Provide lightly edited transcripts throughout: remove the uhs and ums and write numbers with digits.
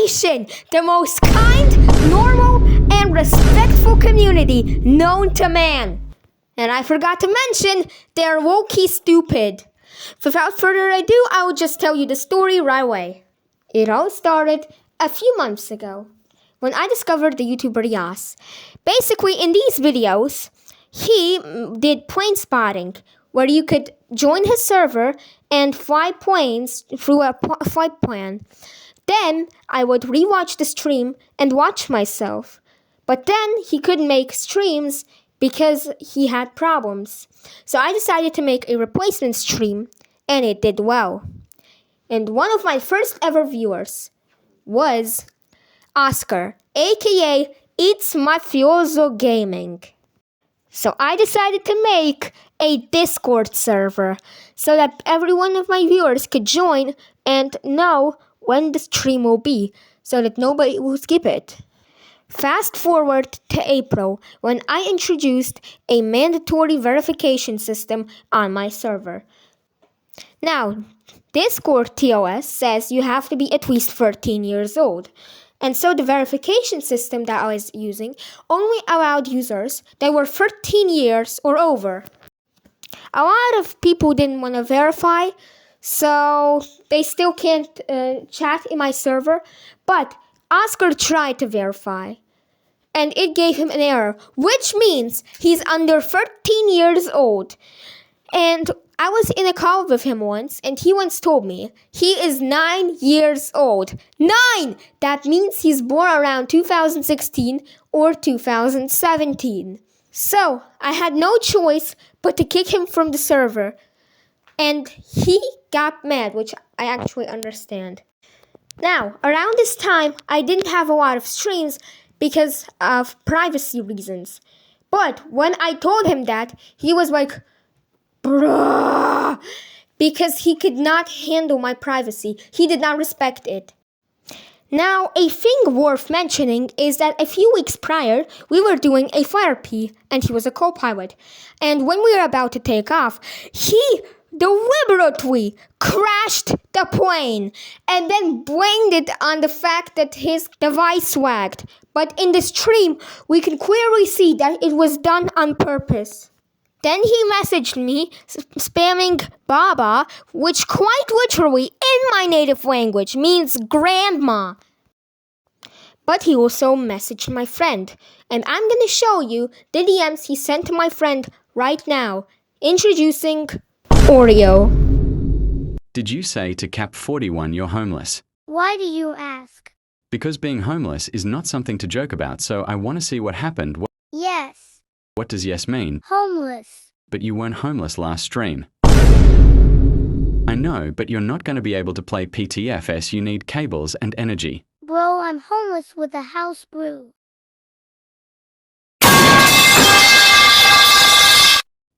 Aviation, the most kind, normal, and respectful community known to man. And I forgot to mention, they're wokey stupid. Without further ado, I will just tell you the story right away. It all started a few months ago when I discovered the YouTuber Yas. Basically, in these videos, he did plane spotting, where you could join his server and fly planes through a flight plan. Then I would rewatch the stream and watch myself. But then he couldn't make streams because he had problems. So I decided to make a replacement stream, and it did well. And one of my first ever viewers was Oscar, aka It's Mafioso Gaming. So I decided to make a Discord server so that every one of my viewers could join and know when the stream will be, so that nobody will skip it. Fast forward to April, when I introduced a mandatory verification system on my server. Now, Discord TOS says you have to be at least 13 years old. And so the verification system that I was using only allowed users that were 13 years or over. A lot of people didn't want to verify, so they still can't chat in my server. But Oscar tried to verify, and it gave him an error, which means he's under 13 years old. And I was in a call with him once, and he once told me he is 9 years old. 9! That means he's born around 2016 or 2017. So I had no choice but to kick him from the server. And he got mad, which I actually understand. Now, around this time, I didn't have a lot of streams because of privacy reasons. But when I told him that, he was like, bruh, because he could not handle my privacy. He did not respect it. Now, a thing worth mentioning is that a few weeks prior, we were doing a fire P, and he was a co-pilot. And when we were about to take off, he deliberately crashed the plane and then blamed it on the fact that his device lagged. But in the stream, we can clearly see that it was done on purpose. Then he messaged me, spamming Baba, which quite literally, in my native language, means grandma. But he also messaged my friend, and I'm gonna show you the DMs he sent to my friend right now. Introducing Oreo. Did you say to Cap 41 you're homeless? Why do you ask? Because being homeless is not something to joke about, so I want to see what happened. Yes. What does yes mean? Homeless. But you weren't homeless last stream. I know, but you're not going to be able to play PTFS. You need cables and energy. Bro, I'm homeless with a house brew.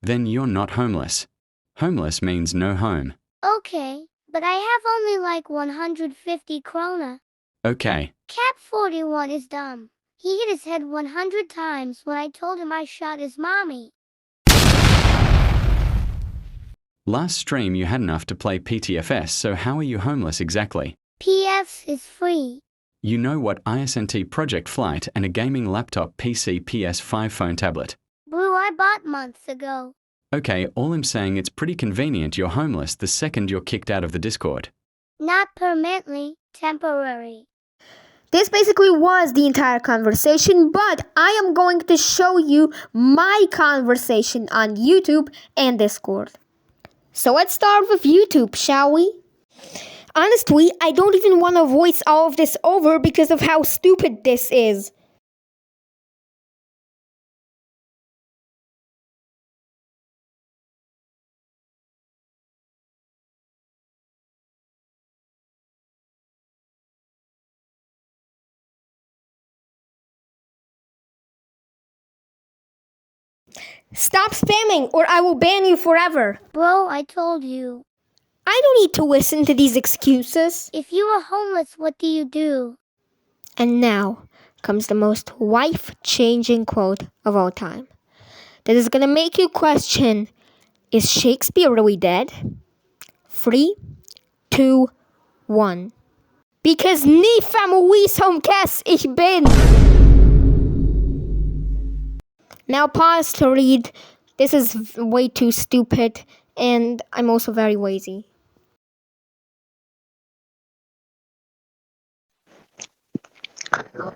Then you're not homeless. Homeless means no home. Okay, but I have only like 150 krona. Okay. Cap 41 is dumb. He hit his head 100 times when I told him I shot his mommy. Last stream you had enough to play PTFS, so how are you homeless exactly? PFs is free. You know what ISNT Project Flight and a gaming laptop PC PS5 phone tablet. Brew I bought months ago. Okay, all I'm saying it's pretty convenient you're homeless the second you're kicked out of the Discord. Not permanently, temporary. This basically was the entire conversation, but I am going to show you my conversation on YouTube and Discord. So let's start with YouTube, shall we? Honestly, I don't even want to voice all of this over because of how stupid this is. Stop spamming or I will ban you forever. Bro, I told you. I don't need to listen to these excuses. If you are homeless, what do you do? And now comes the most life-changing quote of all time. That is gonna make you question, is Shakespeare really dead? 3, 2, 1. Because nie Famoisomkes ich bin. Now pause to read. This is way too stupid, and I'm also very lazy. No,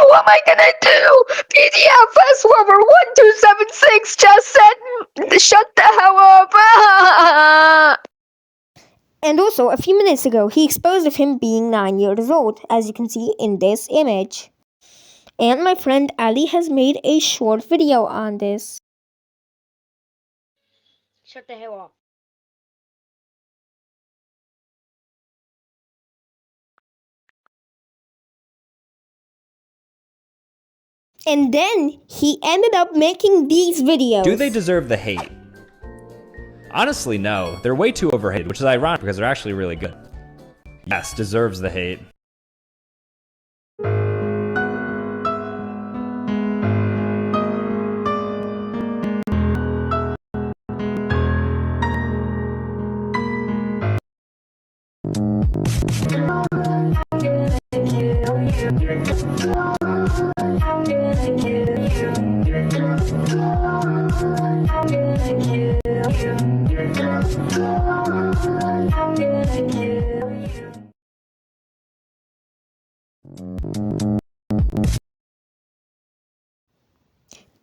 what am I gonna do? PDFS Lover 1276 just said, shut the hell up. And also, a few minutes ago, he exposed of him being 9 years old, as you can see in this image. And my friend Ali has made a short video on this. Shut the hell up. And then he ended up making these videos. Do they deserve the hate? Honestly, no. They're way too overhated, which is ironic because they're actually really good. Yes, deserves the hate.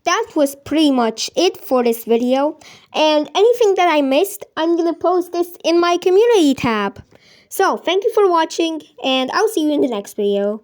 That was pretty much it for this video, and anything that I missed, I'm gonna post this in my community tab. So, thank you for watching, and I'll see you in the next video.